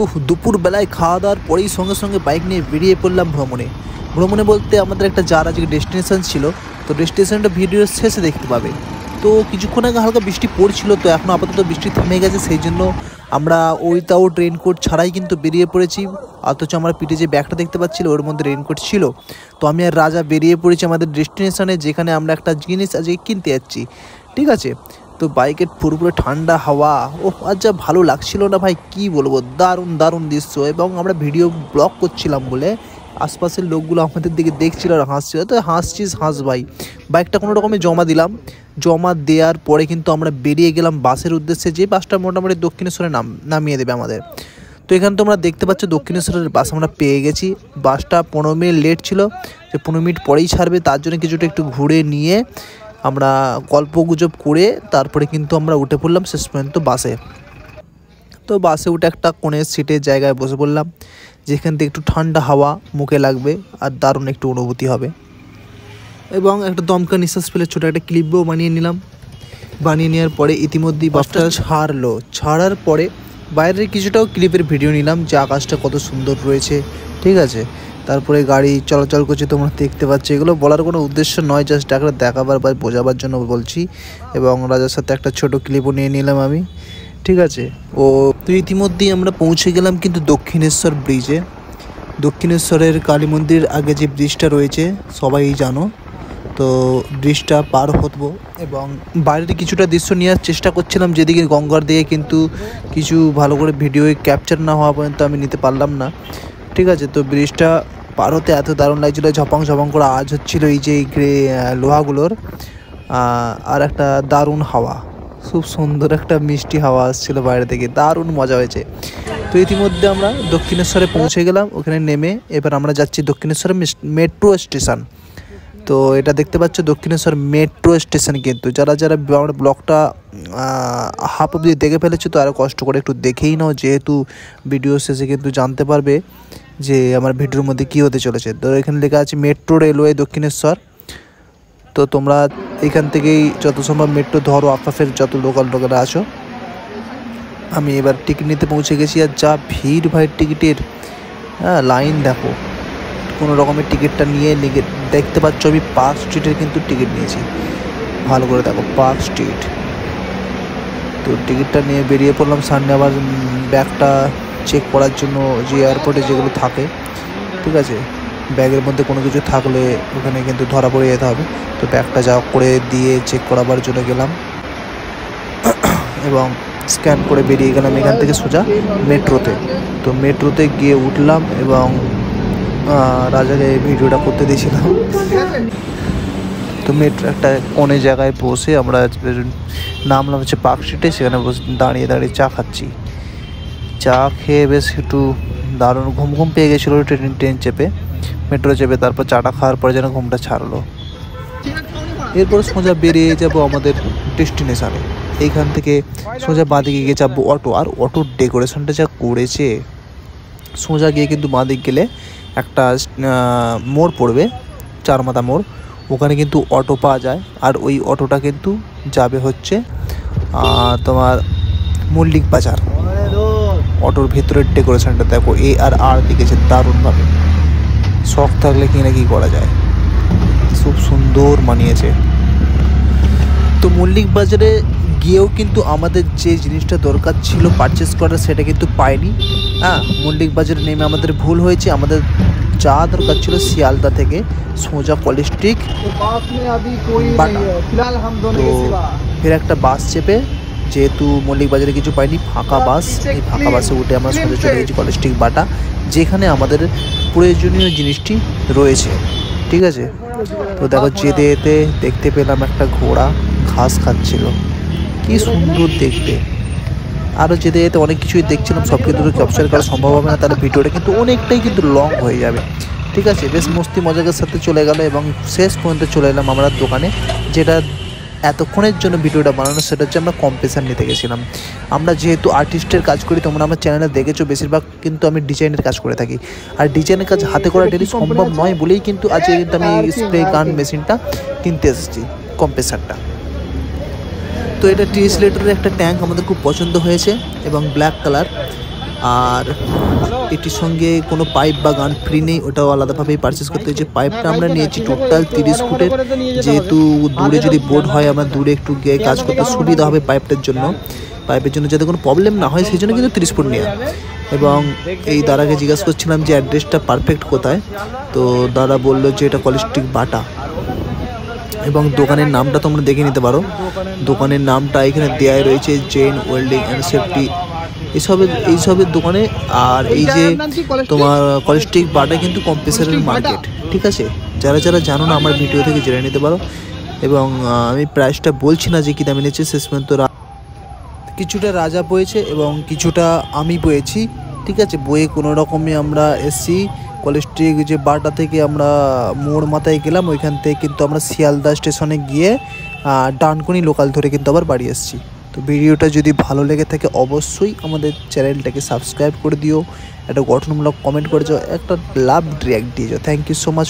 তো দুপুরবেলায় খাওয়া দাওয়ার পরেই সঙ্গে সঙ্গে বাইক নিয়ে বেরিয়ে পড়লাম ভ্রমণে বলতে আমাদের একটা যার আজকে ডেস্টিনেশন ছিল। তো ডেস্টিনেশনটা ভিডিওর শেষে দেখতে পাবে। তো কিছুক্ষণ আগে হালকা বৃষ্টি পড়ছিল, তো এখন আপাতত বৃষ্টি থেমে গেছে, সেই জন্য আমরা উইথাউট রেইনকোট ছাড়াই কিন্তু বেরিয়ে পড়েছি। অথচ আমার পিঠে যে ব্যাগটা দেখতে পাচ্ছিল ওর মধ্যে রেইনকোট ছিল। তো আমি আর রাজা বেরিয়ে পড়েছি আমাদের ডেস্টিনেশনে, যেখানে আমরা একটা জিনিস আজকে কিনতে যাচ্ছি। ঠিক আছে, তো বাইকের পুরোপুরি ঠান্ডা হাওয়া, ও আজ যা ভালো লাগছিল না ভাই, কি বলবো, দারুণ দারুণ দৃশ্য। এবং আমরা ভিডিও ব্লগ করছিলাম বলে আশপাশের লোকগুলো আমাদের দিকে দেখছিল আর হাসছিল। তো হাসছিস হাস ভাই। বাইকটা কোনো রকমে জমা দিলাম, জমা দেওয়ার পরে কিন্তু আমরা বেরিয়ে গেলাম বাসের উদ্দেশ্যে, যে বাসটা মোটামুটি দক্ষিণেশ্বরে নামিয়ে দেবে আমাদের। তো এখানে তোমরা দেখতে পাচ্ছ দক্ষিণেশ্বরের বাস আমরা পেয়ে গেছি। বাসটা 15 মিনিট লেট ছিল, যে 15 মিনিট পরেই ছাড়বে, তার জন্য কিছুটা একটু ঘুরে নিয়ে আমরা গল্প গুজব করে তারপরে কিন্তু আমরা উঠে পড়লাম শেষ পর্যন্ত বাসে। তো বাসে উঠে একটা কোণের সিটের জায়গায় বসে পড়লাম, যেখান থেকে একটু ঠান্ডা হাওয়া মুখে লাগবে আর দারুণ একটু অনুভূতি হবে। এবং একটা দমকা নিঃশ্বাস ফেলে ছোটো একটা ক্লিপও বানিয়ে নিলাম। বানিয়ে নেওয়ার পরে ইতিমধ্যেই বাসটা ছাড়ার পরে বাইরের কিছুটাও ক্লিপের ভিডিও নিলাম, যে আকাশটা কত সুন্দর রয়েছে। ঠিক আছে, তারপরে গাড়ি চলাচল করছে তোমরা দেখতে পাচ্ছ। এগুলো বলার কোনো উদ্দেশ্য নয়, জাস্ট একটা দেখাবার বা বোঝাবার জন্য বলছি। এবং রাজার সাথে একটা ছোট ক্লিপও নিয়ে নিলাম আমি। ঠিক আছে, তো ইতিমধ্যেই আমরা পৌঁছে গেলাম কিন্তু দক্ষিণেশ্বর ব্রিজে। দক্ষিণেশ্বরের কালী মন্দিরের আগে যে ব্রিজটা রয়েছে সবাই জানো। তো ব্রিজটা পার হবো এবং বাইরের কিছুটা দৃশ্য নেওয়ার চেষ্টা করছিলাম, যেদিকে গঙ্গার দিকে, কিন্তু কিছু ভালো করে ভিডিও ক্যাপচার না হওয়া পর্যন্ত আমি নিতে পারলাম না। ঠিক আছে, তো ব্রিজটা পার হতে এত দারুণ লাগছিলো, ঝপাং ঝপাং করে আওয়াজ হচ্ছিলো এই যে লোহাগুলোর, আর একটা দারুণ হাওয়া, খুব সুন্দর একটা মিষ্টি হাওয়া আসছিলো বাইরে থেকে, দারুণ মজা হয়েছে। তো ইতিমধ্যে আমরা দক্ষিণেশ্বরে পৌঁছে গেলাম, ওখানে নেমে এবার আমরা যাচ্ছি দক্ষিণেশ্বরের মেট্রো স্টেশন। তো এটা দেখতে পাচ্ছ দক্ষিণেশ্বর মেট্রো স্টেশন। কিন্তু যারা আমার ব্লগটা হাফ অবধি দেখে ফেলেছে, তো আরও কষ্ট করে একটু দেখেই নাও, যেহেতু ভিডিও শেষে কিন্তু জানতে পারবে যে আমার ভিডিওর মধ্যে কী হতে চলেছে। তো এখানে লেখা আছে মেট্রো রেলওয়ে দক্ষিণেশ্বর। তো তোমরা এখান থেকেই যত সম্ভব মেট্রো ধরো, আফাফের যত লোকাল আছো। আমি এবার টিকিট নিতে পৌঁছে গেছি, আর যা ভিড় ভাই টিকিটের, লাইন দেখো। কোনো রকমের টিকিটটা নিয়ে দেখতে পাচ্ছ আমি পার্ক স্ট্রিটের কিন্তু টিকিট নিয়েছি, ভালো করে দেখো, পার্ক স্ট্রিট। তো টিকিটটা নিয়ে বেরিয়ে পড়লাম সামনে, আবার ব্যাগটা চেক করার জন্য, যে এয়ারপোর্টে যেগুলো থাকে। ঠিক আছে, ব্যাগের মধ্যে কোনো কিছু থাকলে ওখানে কিন্তু ধরা পড়ে যেতে হবে। তো ব্যাগটা যা করে দিয়ে চেক করাবার জন্য গেলাম এবং স্ক্যান করে বেরিয়ে গেলাম এখান থেকে সোজা মেট্রোতে। তো মেট্রোতে গিয়ে উঠলাম এবং রাজাকে ভিডিওটা করতে দিয়েছিলাম। তো মেট্রো একটা কোণে জায়গায় বসে আমরা নামলাম হচ্ছে পার্ক স্ট্রিটে, সেখানে বসে দাঁড়িয়ে চা খাচ্ছি। চা খেয়ে বেশ একটু দারুণ ঘুম পেয়ে গেছিলো ট্রেন চেপে, মেট্রো চেপে। তারপর চাটা খাওয়ার পরে যেন ঘুমটা ছাড়লো। এরপরে সোজা বেরিয়ে যাব আমাদের ডেস্টিনেশানে। এইখান থেকে সোজা বাঁদিকে গিয়ে যাবো অটো। আর অটোর ডেকোরেশনটা যা করেছে, সোজা গিয়ে কিন্তু বাঁদিক গেলে একটা মোড় পড়বে, চারমাথা মোড়, ওখানে কিন্তু অটো পাওয়া যায়। আর ওই অটোটা কিন্তু যাবে হচ্ছে তোমার মল্লিক বাজার। অটোর ভেতরের ডেকোরেশনটা দেখো, আর লিখেছে দারুণভাবে, শখ থাকলে কি না কি করা যায়, খুব সুন্দর মানিয়েছে। তো মল্লিক বাজারে গিয়েও কিন্তু আমাদের যে জিনিসটা দরকার ছিল পারচেস করার, সেটা কিন্তু পাইনি। মল্লিক বাজারে নেমে আমাদের ভুল হয়েছে। আমাদের যা দরকার ছিল শিয়ালদা থেকে সোজা কলেজ স্ট্রিট বাটা। তো ফের একটা বাস চেপে, যেহেতু মল্লিক বাজারে কিছু পাইনি, ফাঁকা বাস, এই ফাঁকা বাসে উঠে আমরা সোজা চলে গেছি কলেজ স্ট্রিট বাটা, যেখানে আমাদের প্রয়োজনীয় জিনিসটি রয়েছে। ঠিক আছে, তো দেখো যেতে যেতে দেখতে পেলাম একটা ঘোড়া ঘাস খাচ্ছিল, কি সুন্দর দেখতে। আরও যেতে যেতে অনেক কিছুই দেখছিলাম, সব কিন্তু ক্যাপচার করা সম্ভব হবে না, তাহলে ভিডিওটা কিন্তু অনেকটাই কিন্তু লং হয়ে যাবে। ঠিক আছে, বেশ মস্তি মজাকের সাথে চলে গেল এবং শেষ পর্যন্ত চলে এলাম আমরা দোকানে, যেটা এতক্ষণের জন্য ভিডিওটা বানানো, সেটা হচ্ছে আমরা কম্পিটিশান নিতে গেছিলাম। আমরা যেহেতু আর্টিস্টের কাজ করি, তোমরা আমার চ্যানেলে দেখেছো, বেশিরভাগ কিন্তু আমি ডিজাইনের কাজ করে থাকি। আর ডিজাইনের কাজ হাতে করা ডেলি সম্ভব নয় বলেই কিন্তু আজকে কিন্তু আমি স্প্রে গান মেশিনটা কিনতে এসেছি, কম্প্রেসারটা। তো এটা টি স্লেটারের একটা ট্যাঙ্ক আমাদের খুব পছন্দ হয়েছে এবং ব্ল্যাক কালার। আর এটির সঙ্গে কোনো পাইপ বা গান ফ্রি নেই, ওটাও আলাদাভাবেই পারচেস করতে হয়েছে। পাইপটা আমরা নিয়েছি টোটাল 30 ফুটের, যেহেতু দূরে যদি বোর্ড হয় আমরা দূরে একটু গিয়ে কাজ করতে সুবিধা হবে পাইপের জন্য যাতে কোনো প্রবলেম না হয়, সেই জন্য কিন্তু 30 ফুট নেওয়া। এবং এই দাদাকে জিজ্ঞাসা করছিলাম যে অ্যাড্রেসটা পারফেক্ট কোথায়, তো দাদা বললো যে এটা কলেজ স্ট্রিট বাটা। এবং দোকানের নামটা তোমরা দেখে নিতে পারো, দোকানের নামটা এখানে দেওয়াই রয়েছে, জেন ওয়েল্ডিং অ্যান্ড সেফটি এইসবের দোকানে। আর এই যে তোমার কলেজ স্ট্রিট বাটা কিন্তু কম্প্রেসারের মার্কেট, ঠিক আছে? যারা যারা জানো না আমার ভিডিও থেকে জেনে নিতে পারো। এবং আমি প্রাইসটা বলছি না যে কী দামে নিচ্ছে, শেষ পর্যন্ত কিছুটা রাজা বয়েছে এবং কিছুটা আমি বয়েছি, ঠিক আছে? বয়ে কোনো রকমে আমরা এসছি কলেজ স্ট্রিট যে বাটা থেকে আমরা মোড় মাথায় গেলাম, ওইখান থেকে কিন্তু আমরা শিয়ালদা স্টেশনে গিয়ে ডানকুনি লোকাল ধরে কিন্তু আবার বাড়ি এসেছি। তো ভিডিওটা যদি ভালো লেগে থাকে অবশ্যই আমাদের চ্যানেলটাকে সাবস্ক্রাইব করে দিও, একটা গঠনমূলক কমেন্ট করে যাও, একটা লাভ রিয়াক্ট দিয়ে যাও। Thank you so much.